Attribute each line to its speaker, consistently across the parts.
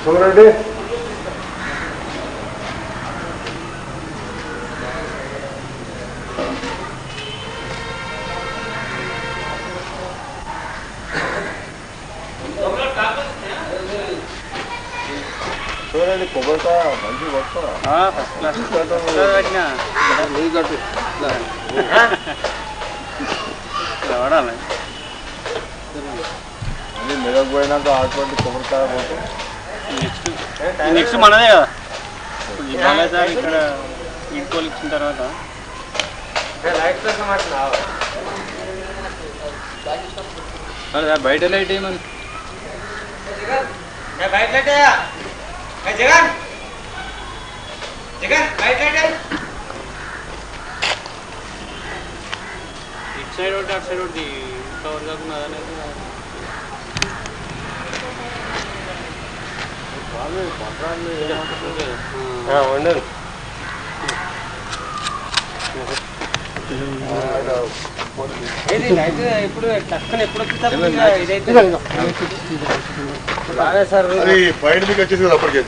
Speaker 1: చూడండి. చూడండి కొబ్బరికాయ మంచి వస్తా
Speaker 2: వాడాలి
Speaker 1: అన్నీ మిగకపోయినాక అటువంటి కొబ్బరికాయ పోతే
Speaker 2: నెక్స్ట్ మనదే కదా సార్ ఇక్కడ ఇంకోళ్ళు ఇచ్చిన తర్వాత బయట లైట్ ఏమని బయట లైట్ జగన్ జగన్ బయట లైట్ ఇటు సైడ్ ఒకటి అటు సైడ్ ఒకటి కవర్ కాకుండా అదనేది ఉండదు ఎప్పుడు టక్కన ఎప్పుడు సార్
Speaker 1: బయట మీకు వచ్చేసి కదా అప్పటికే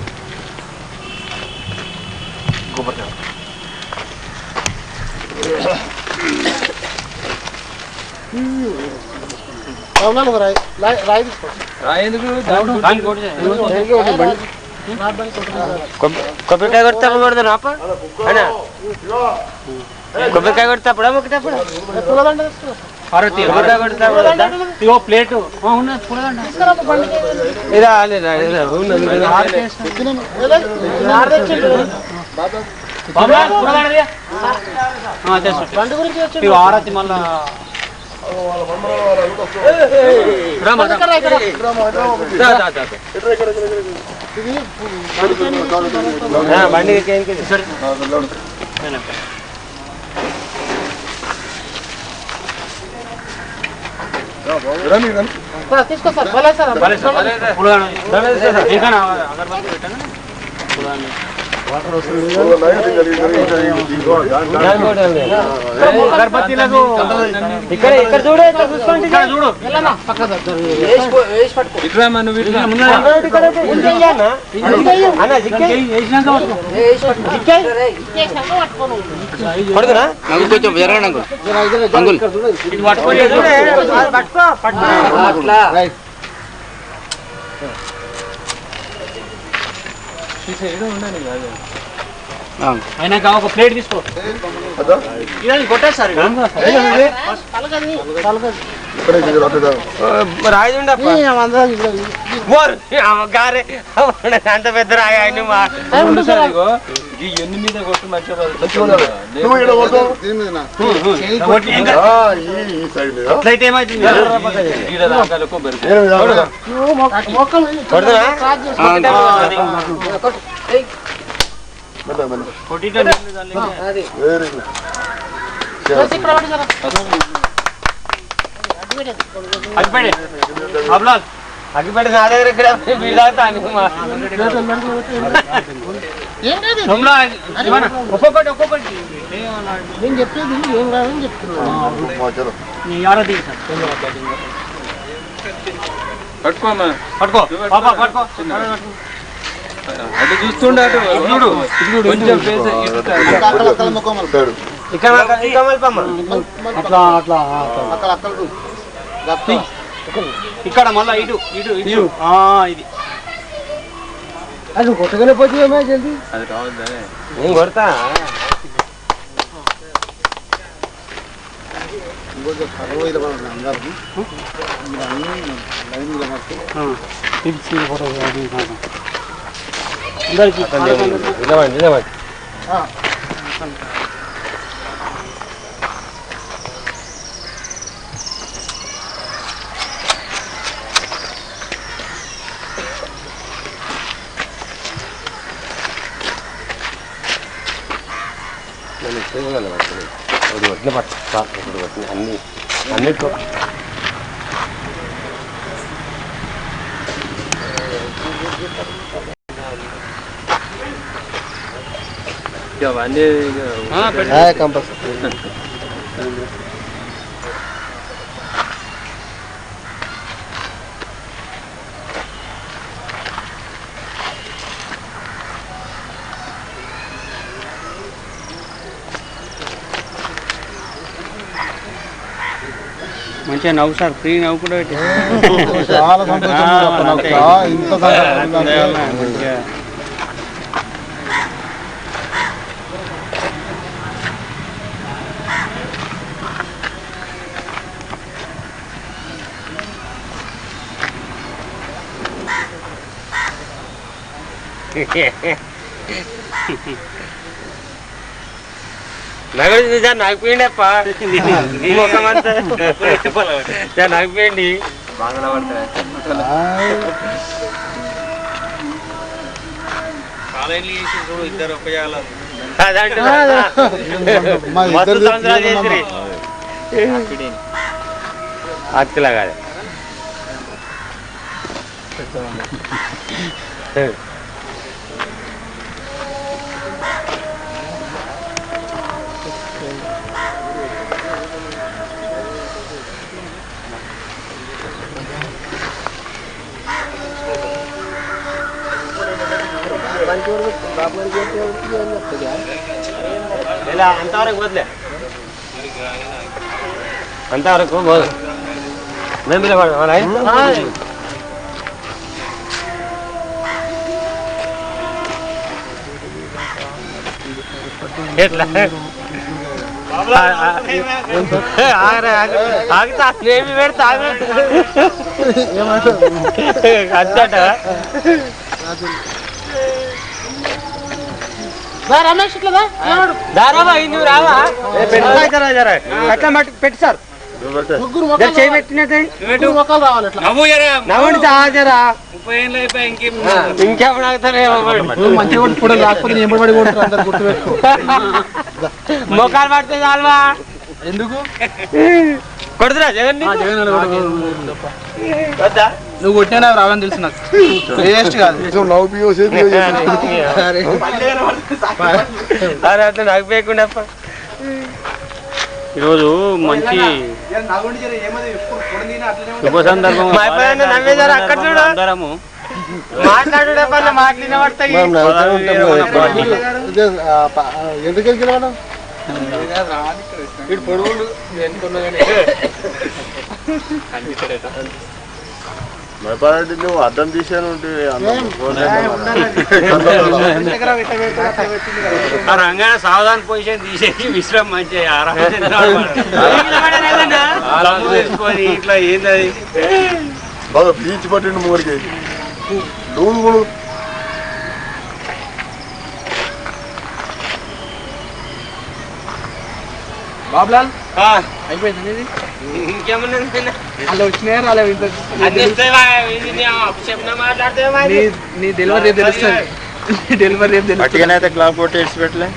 Speaker 3: కొబ్బరికాయ కొడితే కొడతాను అప్ప కొబ్బరికాయ కొడితే అప్పుడా ఒకటప్పుడు
Speaker 2: ప్లేట్ ఆరతి మళ్ళా
Speaker 3: బండి
Speaker 4: తీసుకో సార్ భలే సార్
Speaker 3: ఇక్కడ ఇక్కడ చూడు చూసుకోండి
Speaker 2: చూడు
Speaker 3: కొంచెం జరగండి అంకుల్
Speaker 2: అయినాక ఒక ప్లేట్ తీసుకో కొట్టేస్తారు
Speaker 3: రాయి అంత పెద్ద రాయి
Speaker 2: ఎన్ని మీద కొట్టు మంచిగా ఏమైతుంది
Speaker 3: అగ్గిపెట్టి నా దగ్గర ఇక్కడ
Speaker 2: ఒక్కొక్కటి ఒక్కొక్కటి
Speaker 4: నేను చెప్పేది ఏం కాదని చెప్తున్నాను.
Speaker 2: పట్టుకోమ్మా పట్టుకో పాపా పట్టుకో అది చూస్తుండే అటు చూడు కొంచెం ఇక్కడ మళ్ళా ఇటు ఇటు ఇటు ఇది
Speaker 4: అది కొట్టగానే పోతే జల్దీ
Speaker 2: అది రావద్దా
Speaker 3: నేను కొడతా అన్ని అన్నిట్లో కంపల్సరీ
Speaker 2: మంచిగా నవ్వు సార్ ఫ్రీ నవ్వు కూడా
Speaker 4: చాలా సంతోషం నాకు ఇంత
Speaker 2: మంచిగా
Speaker 3: నగిపోయిండప్ప నగిపోయింది బాగా
Speaker 2: ఇద్దరు ఉపయోగాలు
Speaker 3: అతిలా కాదు ఇలా అంతవరకు వదిలే అంతవరకు పోదు ఎట్లా ఆగితే పెడతా అద్దట
Speaker 4: రమేష్ ఇట్లా
Speaker 3: దారావా నువ్వు రావా
Speaker 2: అట్లా మట్టి పెట్టి సార్
Speaker 4: ముగ్గురు
Speaker 2: చేయి పెట్టినట్టు
Speaker 4: మొక్కలు రావాలి అట్లా
Speaker 3: నవ్వండి సాజరా
Speaker 2: 30 ఏళ్ళు అయిపోయి
Speaker 3: ఇంకెప్పుడు ఆగుతారేమో
Speaker 4: మంచిగా కూడా కూడా రాకపోతే నేను పడి కొడుతారు అందరు గుర్తుపెట్టుకో
Speaker 3: మొక్కలు పడితే చాలవా
Speaker 4: ఎందుకు
Speaker 3: కొడుతురా జగన్
Speaker 4: నువ్వు కొట్టినా రావని తెలుసు నాకు వేస్ట్ కాదు
Speaker 3: అట్లా నాకు పేయకుండా ఈరోజు మంచి శుభ సందర్భం అందరము మాట్లాడే మాట్లాడిన పడతాయి
Speaker 4: ఎందుకు
Speaker 3: పొడుగులు
Speaker 1: నువ్వు అర్థం తీసాను
Speaker 2: రంగా సావధాన పొజిషన్ తీసేసి విశ్రామం మంచిగా తీసుకొని ఇట్లా ఏంది
Speaker 1: బాగా బీచ్ పట్టిండు మూడికి నువ్వు కూడా
Speaker 4: బాబులాల్ అయిపోయింది
Speaker 3: ఇంకేమన్నా
Speaker 4: అలా వచ్చినాయా రాలేవు ఇంత నీ డెలివరీ రేపు తెలుస్తుంది డెలివరీ రేపు తెలుస్తుంది
Speaker 1: పట్టికనైతే క్లాక్ కొట్టి ఇడిచి పెట్టలే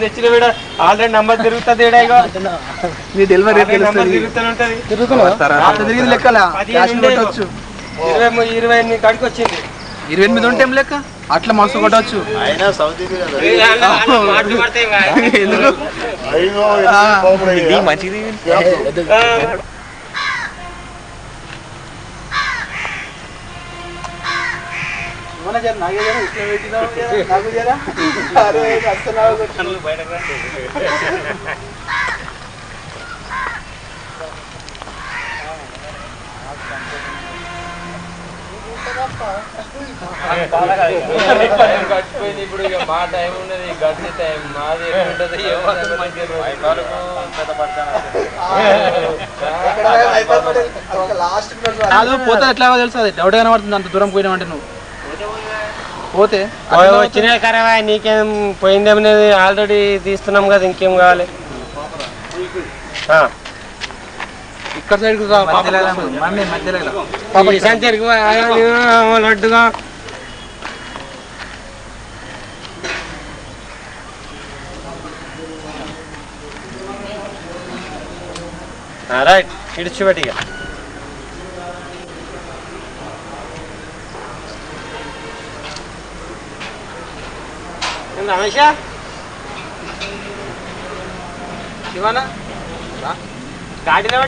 Speaker 3: తెచ్చిన వీడ ఆల్రెడీ నంబర్ తిరుగుతుంది
Speaker 4: నీ డెలివరీ రేపు తెలుస్తుంది
Speaker 3: తిరుగుతున్నా
Speaker 4: తిరిగింది లెక్కలా క్యాష్ కొట్టవచ్చు
Speaker 3: 28 కాడికి వచ్చింది
Speaker 4: 28 ఉంటే ఏం లెక్క అట్లా మనసు కొట్టవచ్చు
Speaker 1: అయినా సౌదీ
Speaker 4: మంచిది
Speaker 3: ఇప్పుడు ఇక మా టైం ఉన్నది గడిచి టైం మాది
Speaker 4: పోతే ఎట్లా తెలుసు అది డౌట్ కనబడుతుంది అంత దూరం పోయినామంటే నువ్వు పోతే
Speaker 3: వచ్చినా కరవా నీకేం పోయిందేమనేది ఆల్రెడీ తీస్తున్నాం కదా ఇంకేం కావాలి
Speaker 4: ఇక్కడ సైడ్
Speaker 3: లడ్డుగా రైట్ ఇడిచిపెట్టిగా రమేషా శివనా గాడిలో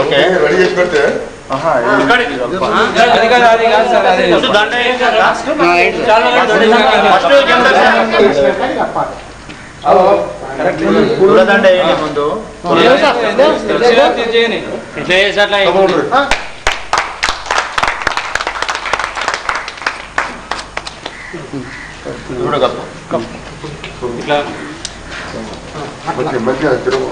Speaker 1: ఓకే రెడీ చేసి పెడితే
Speaker 4: అది కాదు సార్ అదే
Speaker 1: పూలదండ వేయండి ముందు.
Speaker 2: ఇట్లా చేసి అట్లా ఇట్లా
Speaker 1: మంచిగా తిరుగు.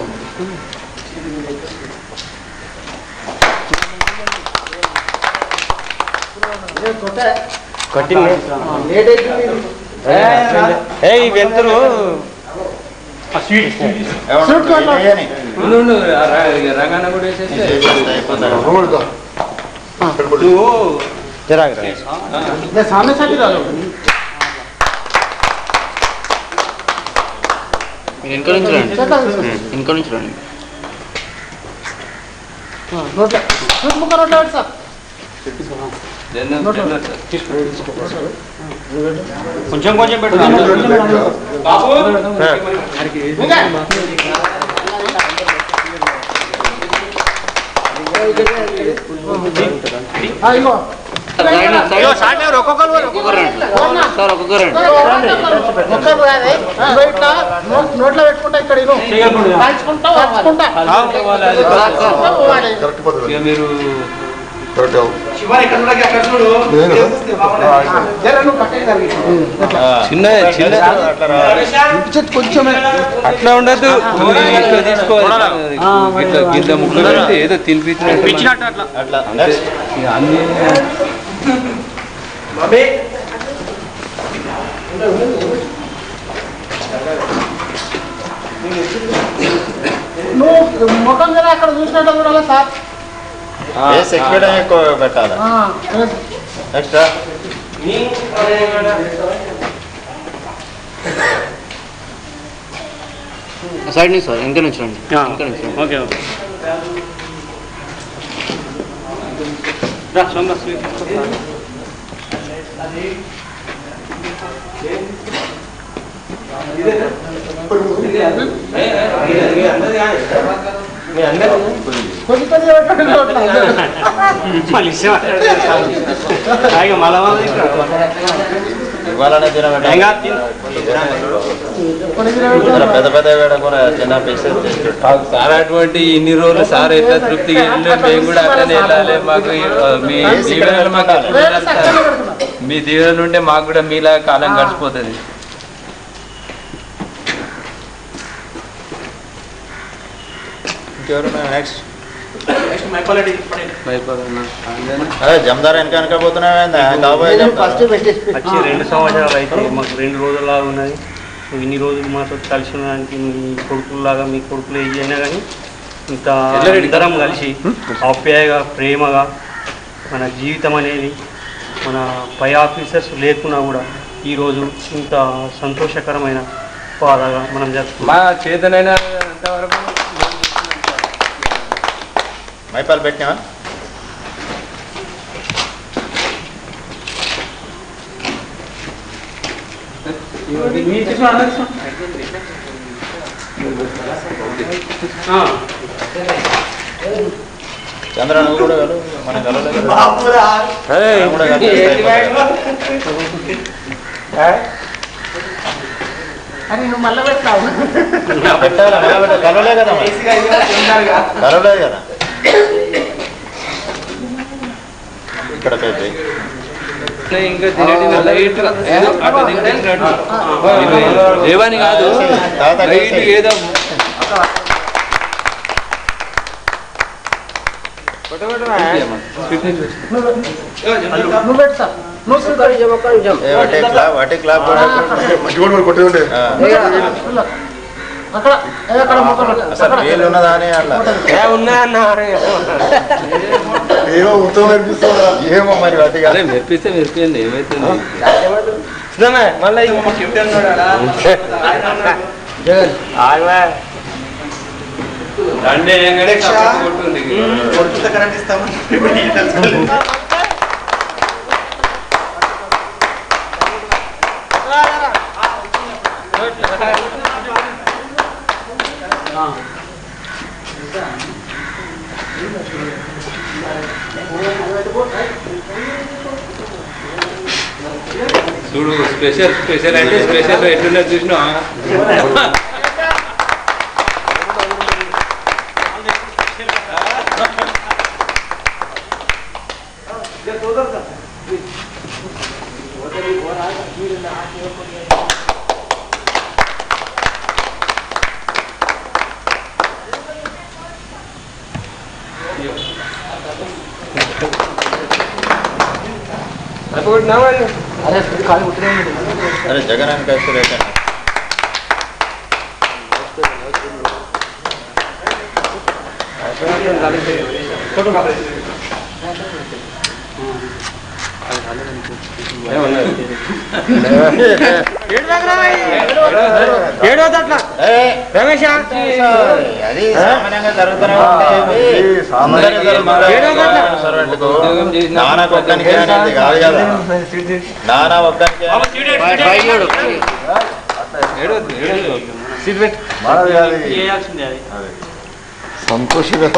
Speaker 3: ఈ వెళ్తురు
Speaker 4: రంగాన కూడా వేసేస్తే
Speaker 2: వెనక నుంచి రండి వెనక నుంచి రండి కొంచెం కొంచెం పెట్టు
Speaker 5: నోట్లో పెట్టుకుంటా ఇక్కడ
Speaker 4: మీరు చిన్న చిన్న కొంచెమే అట్లా ఉండదు ఇట్లా తీసుకోవాలి గింత ముక్కలు పెట్టి ఏదో తినిపించినట్టు అన్ని
Speaker 5: నువ్వు ముఖం కదా అక్కడ చూసినట్టు చూడాలా సార్
Speaker 1: ఎక్కువ పెట్టాలి నెక్స్ట్
Speaker 2: సైడ్ నుంచి సార్ ఇంకా నుంచి రండి ఓకే ఓకే
Speaker 1: ఇవ్వాలనే పెద్ద పెద్ద కూడా చిన్న పీసెస్
Speaker 4: సార్ అటువంటి ఇన్ని రోజులు సార్ ఎట్లా తృప్తిగా వెళ్ళి మేము కూడా అట్లనే వెళ్ళాలి మాకు మీ దీవెనలు మాకు మీ దీవెనలు ఉంటే మాకు కూడా మీలా కాలం గడిచిపోతుంది
Speaker 1: నెక్స్ట్ జమదార్ వెనక వెనక పోతున్నావేందా కాబోయే
Speaker 2: వచ్చి 2 సంవత్సరాలు అయితే మాకు 2 రోజుల్లాగా ఉన్నది ఇన్ని రోజులు మాతో కలిసి ఉండడానికి మీ కొడుకుల్లాగా మీ కొడుకులు ఏదైనా కానీ ఇంత ఇద్దరం కలిసి ఆప్యాయగా ప్రేమగా మన జీవితం అనేది మన పై ఆఫీసర్స్ లేకున్నా కూడా ఈరోజు ఇంత సంతోషకరమైన పాదగా మనం జరుపుకుంటాం
Speaker 4: మా చేతనైనా అంతవరకు
Speaker 1: మైపాలు పెట్టినావా చంద్ర నువ్వు కూడా వెళ్ళు మన
Speaker 5: అని నువ్వు మళ్ళీ పెడతావు
Speaker 1: పెట్టాలి కలవలే కదా కలవలేదు కదా ఇక్కడ పెట్టి
Speaker 4: ఇంకా దేవాని కాదు ఏదో
Speaker 5: నువ్వు పెడతా
Speaker 1: వాటి క్లాబ్
Speaker 5: అక్కడ అక్కడ
Speaker 1: అసలు వీళ్ళు ఉన్నదా అని అట్లా
Speaker 3: ఉన్నా అన్న
Speaker 1: ఏమో ఉత్తమం అనిపిస్తుందా ఏమో మరి వాటిగా
Speaker 4: మెప్పిస్తే మెప్పింది ఏమైతుంది
Speaker 3: మళ్ళీ
Speaker 4: కరెంట్ ఇస్తామని చూడు స్పెషల్ స్పెషల్ అంటే స్పెషల్ ఎట్లున్నది చూసినా
Speaker 1: अरे जगन कैसे रहते हैं
Speaker 3: రమేష్
Speaker 1: అది సామాన్యంగా జరుగుతూనే ఉంటాయి నానా ఒక్కనికి అనేది కాదు కదా నానా ఒక్కనికి
Speaker 6: సంతోషంగా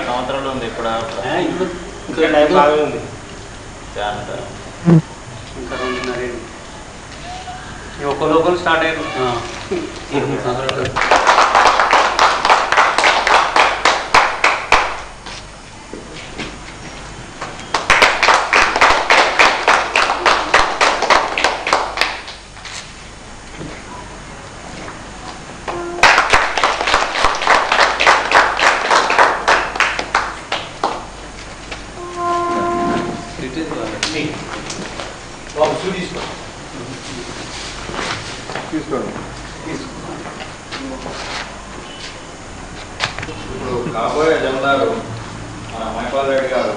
Speaker 1: సంవత్సరంలో ఉంది ఇప్పుడు
Speaker 2: ఒకరు స్టార్ట్ అయ్యారు
Speaker 1: ఇప్పుడు కాబోయే జమదారు మన మైపాల్ రెడ్డి గారు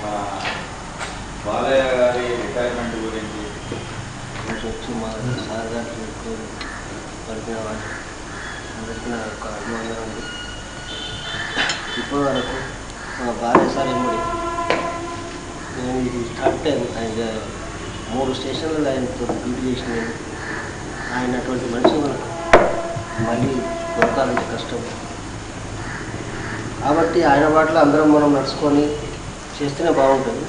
Speaker 1: మన బాలయ్య గారి రిటైర్మెంట్ గురించి
Speaker 7: వచ్చి మా సార్ గారికి పరిచయ వాళ్ళు అందరికీ నా యొక్క అభిమానం ఉంది. ఇప్పటి వరకు మా భార్య సార్ ఎమ్మడి నేను ఇది స్టార్ట్ టైం ఆయన 3 స్టేషన్లలో ఆయనతో డ్యూటీ చేసినాను. ఆయన అటువంటి మనిషి మనకు మళ్ళీ దొరకాలంటే కష్టం కాబట్టి ఆయన వాటిలో అందరం మనం నడుచుకొని చేస్తేనే బాగుంటుంది.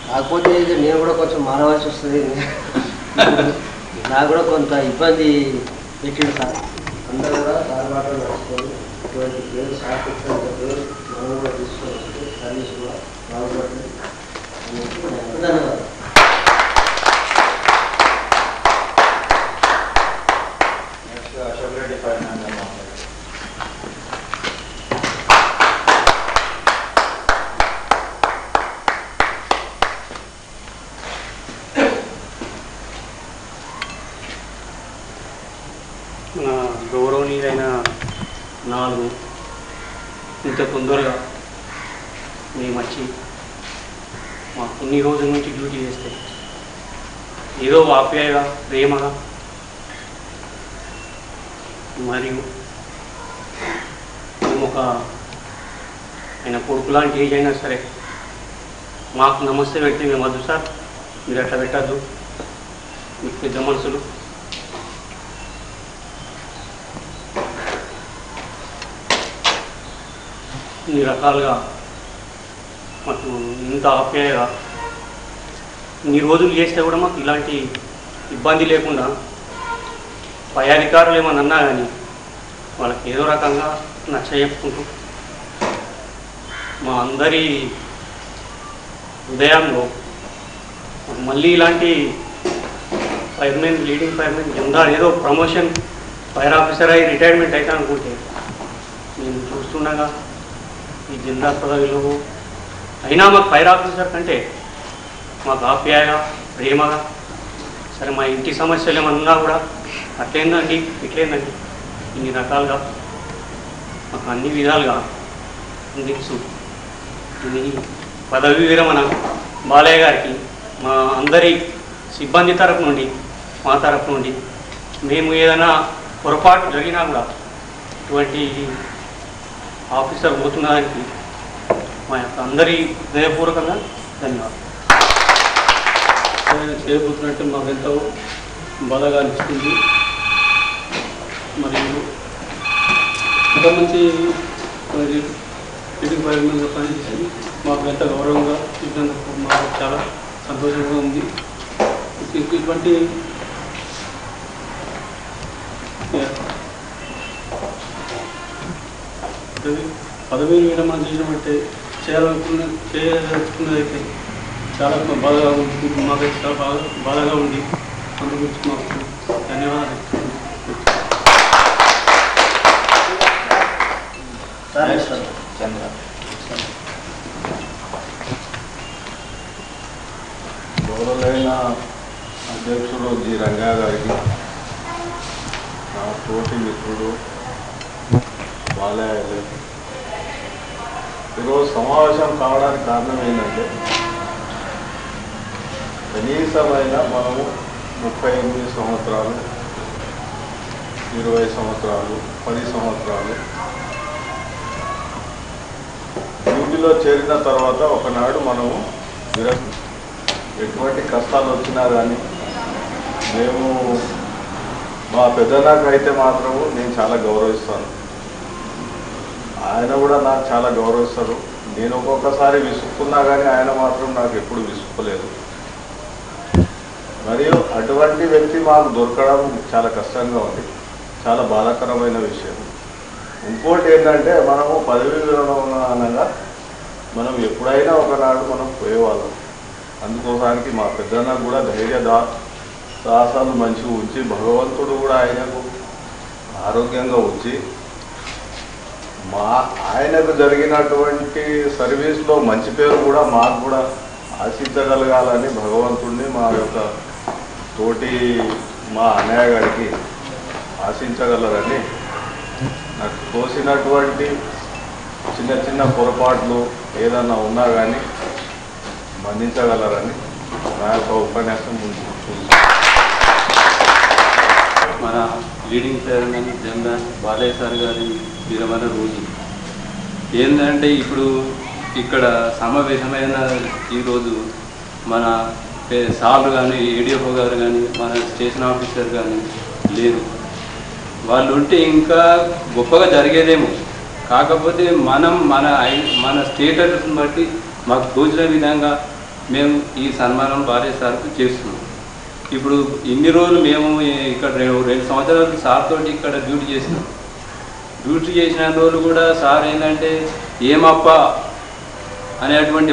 Speaker 7: కాకపోతే ఇక నేను కూడా కొంచెం మారవలసి వస్తుంది. నాకు కూడా కొంత ఇబ్బంది పెట్టింది సార్. అందరూ కూడా సార్ వాటిలో నడుచుకొని ఇటువంటి పేరు సార్ పెట్టిన పేరు మనం కూడా తీసుకోవచ్చు. సర్వీస్ కూడా బాగుపడుతుంది. ధన్యవాదాలు.
Speaker 1: అశోక్ రెడ్డి ఫైనాన్స్
Speaker 2: మన గౌరవనీయులైన 4 ఇంత తొందరగా మేము వచ్చి మాకు కొన్ని రోజుల నుంచి డ్యూటీ చేస్తే ఏదో ఆప్యాయగా ప్రేమగా మరియు మేము ఒక ఆయన కొడుకు లాంటి ఏజ్ అయినా సరే మాకు నమస్తే పెడితే మేము వద్దు సార్ మీరు అట్లా పెట్టద్దు మీకు పెద్ద మనుషులు ఇన్ని రకాలుగా మాకు ఇంత ఆప్యాయగా ఇన్ని రోజులు చేస్తే కూడా మాకు ఇలాంటి ఇబ్బంది లేకుండా పై అధికారులు ఏమన్నా అన్నా కానీ వాళ్ళకి ఏదో రకంగా నచ్చజెప్పుకుంటూ మా అందరి హృదయంలో మళ్ళీ ఇలాంటి ఫైర్మెన్ లీడింగ్ ఫైర్మెన్ కింద ఏదో ప్రమోషన్ ఫైర్ ఆఫీసర్ అయ్యి రిటైర్మెంట్ అయితే అనుకుంటే నేను చూస్తుండగా ఈ జిల్లా పదవిలో అయినా మాకు ఫైర్ ఆఫీసర్ కంటే మాకు ఆప్యాయగా ప్రేమగా సరే మా ఇంటి సమస్యలు ఏమన్నా కూడా అట్లేందండి ఇట్లేందండి ఇన్ని రకాలుగా మాకు అన్ని విధాలుగా అందిస్తూ ఇది పదవి విరమణ బాలయ్య గారికి మా అందరి సిబ్బంది తరపు నుండి మా తరపు నుండి మేము ఏదైనా పొరపాటు జరిగినా కూడా ఇటువంటి ఆఫీసర్ పోతున్నదానికి మా యొక్క అందరి హృదయపూర్వకంగా ధన్యవాదాలు. చేయబోతున్నట్టు మాకు ఎంతో బాధగా అనిపిస్తుంది. మరియు ఇంతమంది లీడింగ్ ఫైర్మెన్గా పనిచేసి మాకు ఎంత గౌరవంగా ఇచ్చినందుకు మాకు చాలా సంతోషంగా ఉంది. ఇటువంటి పదవి విరమణ చేసినట్టే చేయదలుచుకున్నదైతే చాలా బాధగా ఉంది. మాకైతే చాలా బాధగా ఉంది. అందు గురించి మాకు ధన్యవాదాలు.
Speaker 6: గౌరవైన అధ్యక్షుడు జి రంగా గారికి, నా తోటి మిత్రుడు బాలయ్య, ఈరోజు సమావేశం కావడానికి కారణం ఏంటంటే కనీసమైన మనము 38 సంవత్సరాలు, 20 సంవత్సరాలు, 10 సంవత్సరాలు డ్యూటీలో చేరిన తర్వాత ఒకనాడు మనము ఎటువంటి కష్టాలు వచ్చినా కానీ మేము మా పెద్దనాకైతే మాత్రము నేను చాలా గౌరవిస్తాను, ఆయన కూడా నాకు చాలా గౌరవిస్తారు. నేను ఒక్కొక్కసారి విసుక్కున్నా కానీ ఆయన మాత్రం నాకు ఎప్పుడు విసుక్కోలేదు. మరియు అటువంటి వ్యక్తి మాకు దొరకడం చాలా కష్టంగా ఉంది, చాలా బాధాకరమైన విషయం. ఇంకోటి ఏంటంటే మనము పదవి విరమణ అనగా మనం ఎప్పుడైనా ఒకనాడు మనం పోయేవాళ్ళం. అందుకోసానికి మా పెద్దన్నకు కూడా ధైర్య సాహసాలు మంచిగా ఉంచి భగవంతుడు కూడా ఆయనకు ఆరోగ్యంగా ఉంచి ఆయనకు జరిగినటువంటి సర్వీస్లో మంచి పేరు కూడా మాకు కూడా ఆశించగలగాలని భగవంతుడిని మా యొక్క తోటి మా అన్నయ్య గారికి ఆశించగలరని, నాకు తోసినటువంటి చిన్న చిన్న పొరపాట్లు ఏదన్నా ఉన్నా కానీ మన్నించగలరని నా యొక్క ఉపన్యాసం
Speaker 4: మన leading chairman general Balayya sir గారి విరమణ రోజు ఏంటంటే ఇప్పుడు ఇక్కడ సమావేశమైన ఈరోజు మన సార్లు కానీ ఏడిఎఫ్ఓ గారు కానీ మన స్టేషన్ ఆఫీసర్ కానీ లేరు. వాళ్ళు ఉంటే ఇంకా గొప్పగా జరిగేదేమో. కాకపోతే మనం మన స్టేటస్ని బట్టి మాకు తోచిన విధంగా మేము ఈ సన్మానం బాలయ్య సార్కు చేస్తున్నాం. ఇప్పుడు ఇన్ని రోజులు మేము ఇక్కడ 2 సంవత్సరాలు సార్ తోటి ఇక్కడ డ్యూటీ చేసినాం. డ్యూటీ చేసిన రోజులు కూడా సార్ ఏంటంటే ఏమప్ప అనేటువంటి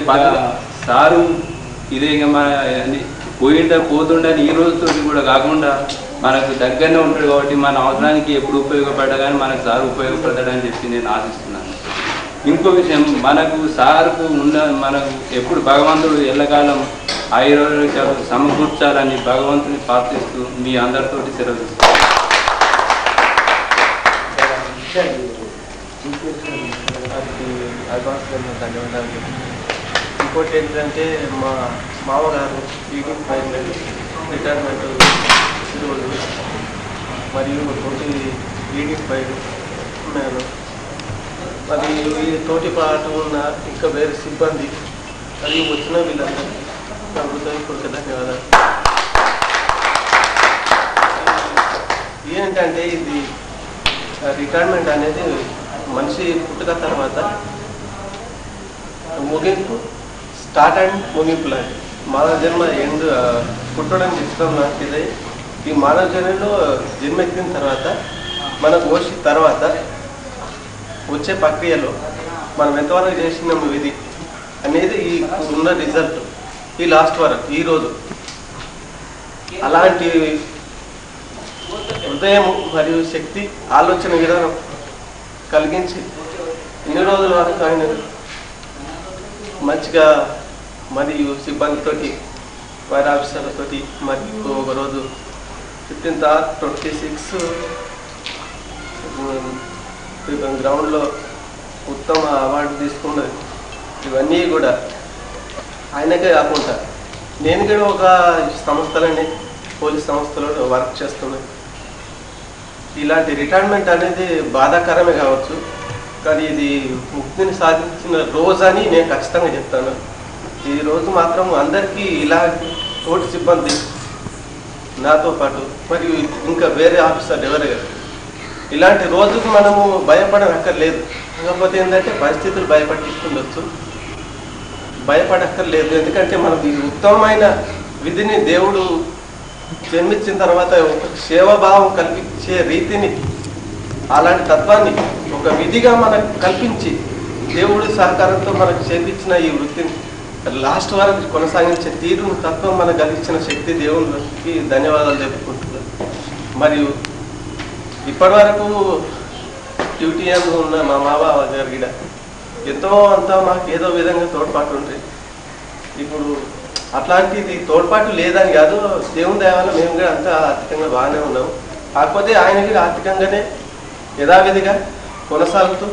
Speaker 4: సారు ఇదే మన పోతుండని ఈ రోజుతో కూడా కాకుండా మనకు దగ్గరనే ఉంటాడు కాబట్టి మన అవసరానికి ఎప్పుడు ఉపయోగపడ్డా కానీ మనకు సార్ ఉపయోగపడతాడని చెప్పి నేను ఆశిస్తున్నాను. ఇంకో విషయం, మనకు సార్కు మనకు ఎప్పుడు భగవంతుడు ఎల్లకాలం ఆయుర్వేదాలు సమకూర్చాలని భగవంతుని ప్రార్థిస్తూ మీ అందరితోటి సెలవు
Speaker 7: ధన్యవాదాలు. ఇంకోటి ఏంటంటే మా మామగారు లీడింగ్ ఫైర్మెన్ రిటైర్మెంట్ ఈరోజు, మరియు తోటి లీడింగ్ ఫైర్మెన్ మరియు ఈ తోటి పాటు ఉన్న ఇంకా వేరే సిబ్బంది మరియు వచ్చిన వీళ్ళందరికీ నా హృదయపూర్వక ధన్యవాదాలు. ఏంటంటే ఇది రిటైర్మెంట్ అనేది మనిషి పుట్టుక తర్వాత
Speaker 8: ముగింపు స్టార్ట్ అండ్ ముగింపు లాంటి మానవ జన్మ పుట్టడం ఇష్టం లాంటిదే. ఈ మానవ జన్మలో జన్మెత్తిన తర్వాత మనకు వచ్చి తర్వాత వచ్చే ప్రక్రియలో మనం ఎంతవరకు చేసినాం ఇది అనేది ఈ ఉన్న రిజల్ట్ ఈ లాస్ట్ వరకు ఈరోజు అలాంటి హృదయం మరియు శక్తి ఆలోచన విధానం కలిగించి ఇన్ని రోజుల వరకు ఆయన మంచిగా మరియు సిబ్బందితోటి వైర్ ఆఫీసర్లతోటి మరియు ఒకరోజు 15/26 గ్రౌండ్లో ఉత్తమ అవార్డు తీసుకున్నది. ఇవన్నీ కూడా ఆయనకే కాకుండా నేను కూడా ఒక సంస్థలని పోలీస్ సంస్థలో వర్క్ చేస్తున్నాను. ఇలాంటి రిటైర్మెంట్ అనేది బాధాకరమే కావచ్చు, కానీ ఇది ముక్తిని సాధించిన రోజు అని నేను ఖచ్చితంగా చెప్తాను. ఈ రోజు మాత్రం అందరికీ ఇలా తోటి సిబ్బంది నాతో పాటు మరియు ఇంకా వేరే ఆఫీసర్ ఎవరు ఇలాంటి రోజుకు మనము భయపడనక్కర్లేదు. కాకపోతే ఏంటంటే పరిస్థితులు భయపట్టిస్తుండొచ్చు, భయపడక్కర్లేదు. ఎందుకంటే మనకు ఈ ఉత్తమమైన విధిని దేవుడు జన్మించిన తర్వాత ఒక సేవాభావం కల్పించే రీతిని అలాంటి తత్వాన్ని ఒక విధిగా మనకు కల్పించి దేవుడి సహకారంతో మనకు చేపించిన ఈ వృత్తిని లాస్ట్ వరకు కొనసాగించే తీరును తత్వం మనకు కలిగించిన శక్తి దేవునికి ధన్యవాదాలు చెప్పుకుంటున్నాను. మరియు ఇప్పటి వరకు డ్యూటీ ఉన్న మా మావ గారి ఎంతో అంతా మాకు ఏదో విధంగా తోడ్పాటు ఉంటుంది. ఇప్పుడు అట్లాంటిది తోడ్పాటు లేదని కాదు, దేవుని దయ వల్ల మేము కూడా అంతా ఆర్థికంగా బాగానే ఉన్నాము. కాకపోతే ఆయన కూడా ఆర్థికంగానే యథావిధిగా కొనసాగుతూ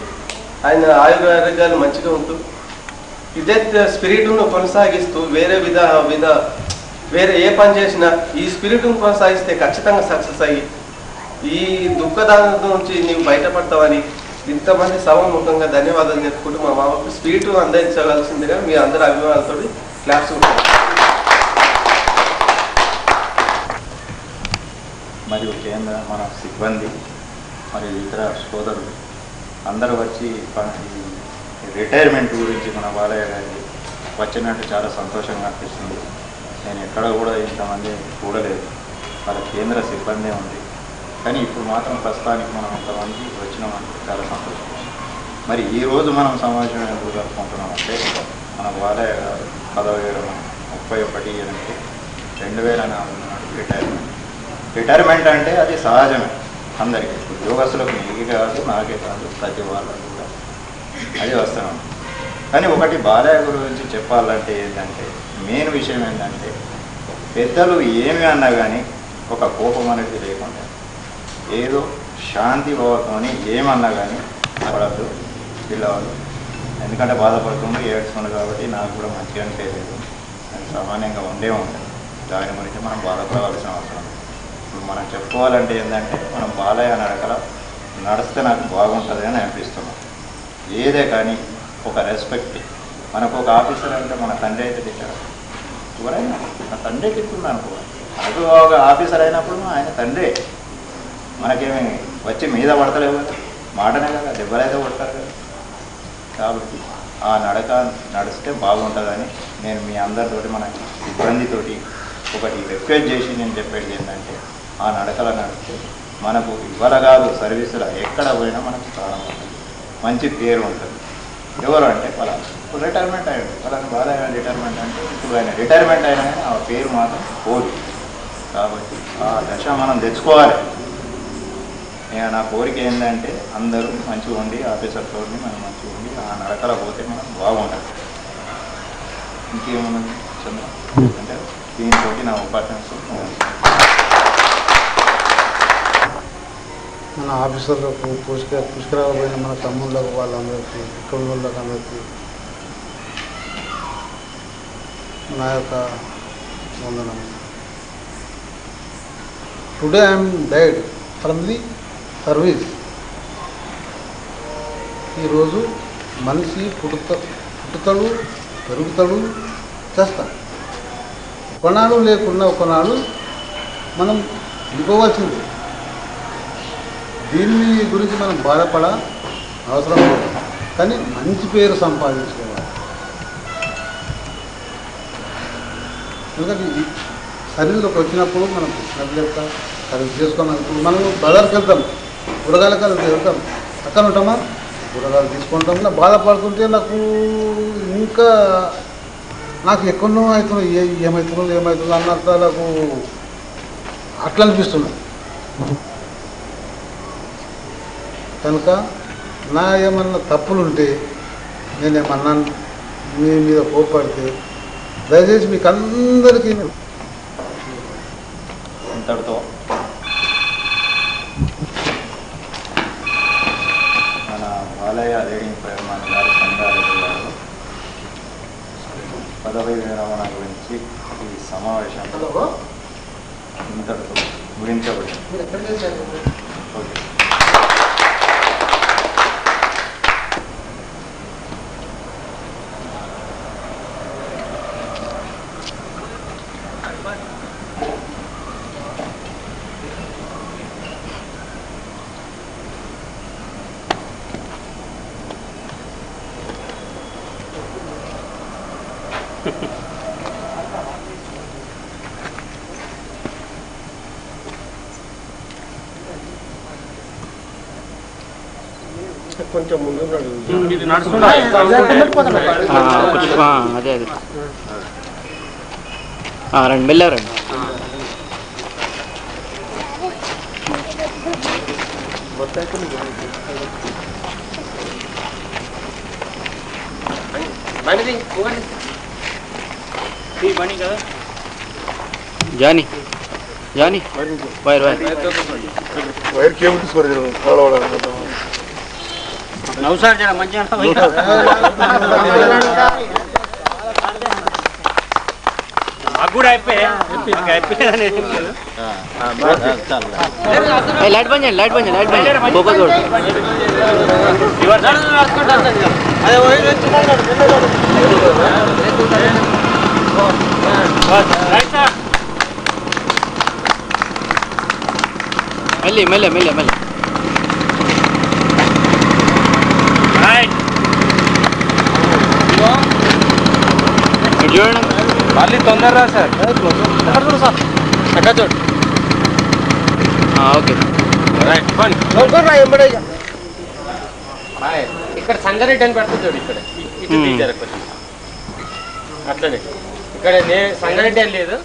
Speaker 8: ఆయన ఆయుర్వేదాలు మంచిగా ఉంటూ ఇదే స్పిరిట్ను కొనసాగిస్తూ వేరే ఏ పని చేసినా ఈ స్పిరిట్ను కొనసాగిస్తే ఖచ్చితంగా సక్సెస్ అయ్యి ఈ దుఃఖదానం నుంచి నీవు బయటపడతావని ఇంతమంది సభముఖంగా ధన్యవాదాలు చెప్పుకుంటూ మా మామకు స్పీడ్ అందించవలసిందిగా మీ అందరి అభిమానులతో క్లాస్
Speaker 9: మరియు కేంద్ర మన సిబ్బంది మరియు ఇతర సోదరులు అందరూ వచ్చి రిటైర్మెంట్ గురించి మన బాలయ్య గారికి వచ్చినట్టు చాలా సంతోషంగా అనిపిస్తుంది. నేను ఎక్కడ కూడా ఇంతమంది చూడలేదు, వాళ్ళ కేంద్ర సిబ్బంది ఉంది. కానీ ఇప్పుడు మాత్రం ప్రస్తుతానికి మనం కొంతమంది వచ్చినామంటే చాలా సంతోషం. మరి ఈరోజు మనం సమావేశం ఎందుకు జరుపుకుంటున్నామంటే మన బాలయ్య గారు 31/31/2004 రిటైర్మెంట్ అంటే అది సహజమే అందరికీ, ఉద్యోగస్తులకు నీకే కాదు నాకే కాదు ప్రతి వాళ్ళకు కూడా అది వస్తున్నాం. కానీ ఒకటి బాలయ్య గురించి చెప్పాలంటే ఏంటంటే మెయిన్ విషయం ఏంటంటే పెద్దలు ఏమి అన్నా కానీ ఒక కోపం అనేది లేకుండా ఏదో శాంతి భావంతోని ఏమన్నా కానీ పడద్దు పిల్లవాళ్ళు. ఎందుకంటే బాధపడుతుంది ఏడుస్తుంది కాబట్టి నాకు కూడా మంచిగా అనిపించలేదు, అది సామాన్యంగా ఉండే ఉంటుంది. దాని గురించి మనం బాధపడవలసిన అవసరం. ఇప్పుడు మనం చెప్పుకోవాలంటే ఏంటంటే మనం బాలయ్య నడకల నడిస్తే నాకు బాగుంటుంది అని అనిపిస్తున్నాం. ఏదే కానీ ఒక రెస్పెక్ట్. మనకు ఒక ఆఫీసర్ అంటే మన తండ్రి అయితే తిట్టారు, ఎవరైనా నా తండ్రి తిట్టుకున్నాను అనుకో, మనకు ఒక ఆఫీసర్ అయినప్పుడు ఆయన తండ్రే, మనకేమి వచ్చి మీద పడతలేవు కదా, మాటనే కదా, దెబ్బలైతే కొడతారు కదా. కాబట్టి ఆ నడక నడిస్తే బాగుంటుందని నేను మీ అందరితోటి మన సిబ్బందితోటి ఒకటి రిక్వెస్ట్ చేసి నేను చెప్పేది ఏంటంటే ఆ నడకల నడిస్తే మనకు ఇవ్వల కాదు సర్వీసులో ఎక్కడ పోయినా మనకు స్థానం ఉంటుంది, మంచి పేరు ఉంటుంది. ఎవరు అంటే వాళ్ళ ఇప్పుడు రిటైర్మెంట్ అయ్యాడు, వాళ్ళని బాగా రిటైర్మెంట్ అంటే ఇప్పుడు ఆయన రిటైర్మెంట్ అయినా కానీ ఆ పేరు మాత్రం పోదు. కాబట్టి ఆ దశ మనం తెచ్చుకోవాలి. నా కోరిక ఏంటంటే అందరూ మంచిగా ఉండి ఆఫీసర్తో మనం మంచిగా ఉండి ఆ నడకల పోతే మనం బాగుంటుంది. ఇంకేమన్నది చంద్ర అంటే దీంతో నా ఉపాధ్యాయులు
Speaker 10: మన ఆఫీసర్లకు పుష్కరాలపోయిన మన తమ్ముళ్ళకు వాళ్ళందరికీ ఇక్కడ వాళ్ళకి అందరికీ నా యొక్క వందనం. Today I'm died from the service. ఈరోజు మనిషి పుట్టుతాడు, పెరుగుతాడు, చేస్తాడు. ఒకనాడు లేకుండా ఒకనాడు మనం వెళ్ళిపోవాల్సింది. దీన్ని గురించి మనం బాధపడ అవసరం లేదు, కానీ మంచి పేరు సంపాదించుకోవాలి. ఎందుకంటే ఈ సర్వీస్లోకి వచ్చినప్పుడు మనం కృష్ణకి వెళ్తాం సర్వీస్ చేసుకున్నాం. ఇప్పుడు మనం బజార్కి వెళ్తాం, కూరగాయల కాడికి వెళ్తాం, అక్కడ ఉంటామా కూరగాయలు తీసుకుంటాం. ఇలా బాధపడుతుంటే నాకు ఎక్కడో అవుతున్నాయి, ఏమవుతుందో అన్నట్టు నాకు అట్లా అనిపిస్తుంది. కనుక నా ఏమన్నా తప్పులుంటే నేనేమన్నా మీ మీద కోప్పడితే దయచేసి మీకు అందరికీ
Speaker 9: ఇంతటితో మన బాలయ్య రీడింగ్ ఫైర్మాన్ గారు సంగారెడ్డి గారు పదవి విరమణ గురించి ఈ సమావేశంలో ఇంతటితో ముగించబడింది. ఓకే.
Speaker 3: కొంచెం ముందు
Speaker 1: అదే అదే రండి వెళ్ళారండి. జానీ జానీ వైర్
Speaker 10: కేబుల్ తీసుకోరు
Speaker 3: నవ్వుసారి జర మంచిగా కూడా
Speaker 1: లైట్ బంద్ చేయండి, లైట్ బంద్ చేయండి, లైట్ బంద్ చేయండి. ఫోకస్ కొడు. మెల్లి మెల్లి మెల్లి మెల్లి. చూడండి
Speaker 8: మళ్ళీ తొందరగా సార్
Speaker 3: చూడు.
Speaker 1: ఓకే
Speaker 3: ఇక్కడ సంగారెడ్డి అని పెడుతుంది చూడు. ఇక్కడ ఇటు తీసారు కొంచెం అట్లనే. ఇక్కడ సంగారెడ్డి అని లేదు.